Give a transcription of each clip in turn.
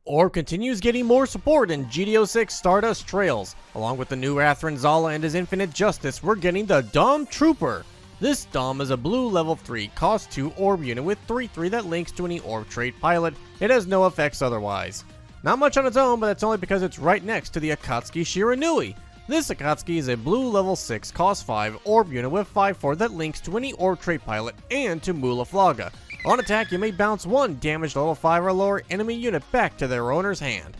Orb continues getting more support in GD06 Stardust Trails. Along with the new Atherin Zala and his Infinite Justice, we're getting the Dom Trooper. This Dom is a blue level 3 cost 2 orb unit with 3/3 that links to any orb trait pilot. It has no effects otherwise. Not much on its own, but that's only because it's right next to the AKATSUki Shiranui. This AKATSUki is a blue level 6 cost 5 orb unit with 5/4 that links to any orb trait pilot and to Mula FLAGA. On attack, you may bounce one damaged level 5 or lower enemy unit back to their owner's hand.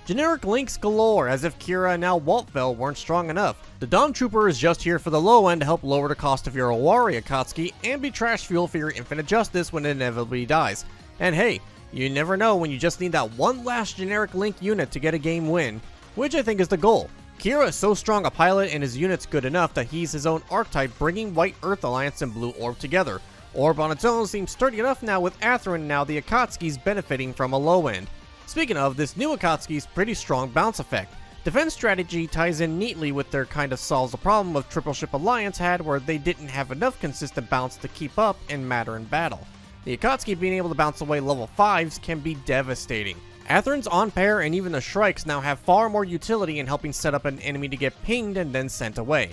Generic links galore, as if Kira and now Waltfell weren't strong enough. The Dom Trooper is just here for the low end to help lower the cost of your Owari AKATSUki and be trash fuel for your Infinite Justice when it inevitably dies. And hey, you never know when you just need that one last generic link unit to get a game win, which I think is the goal. Kira is so strong a pilot and his unit's good enough that he's his own archetype, bringing White Earth Alliance and Blue Orb together. Orb on its own seems sturdy enough now with Atherin, now the AKATSUKI's benefiting from a low end. Speaking of, this new AKATSUKI's pretty strong bounce effect. Defense strategy ties in neatly with their kind of solves the problem of Triple Ship Alliance had, where they didn't have enough consistent bounce to keep up and matter in battle. The AKATSUKI being able to bounce away level 5s can be devastating. Atherin's on pair and even the Shrikes now have far more utility in helping set up an enemy to get pinged and then sent away.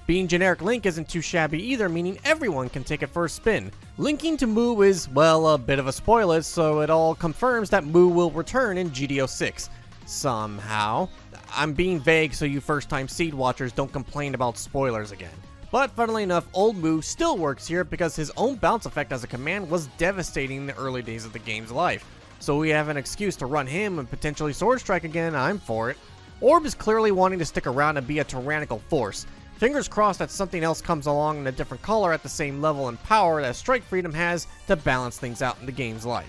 Being generic Link isn't too shabby either, meaning everyone can take it for a spin. Linking to Mu is, well, a bit of a spoiler, so it all confirms that Mu will return in GD06. Somehow. I'm being vague so you first-time Seed watchers don't complain about spoilers again. But funnily enough, old Mu still works here because his own bounce effect as a command was devastating in the early days of the game's life. So we have an excuse to run him and potentially Sword Strike again. I'm for it. Orb is clearly wanting to stick around and be a tyrannical force. Fingers crossed that something else comes along in a different color at the same level and power that Strike Freedom has to balance things out in the game's life.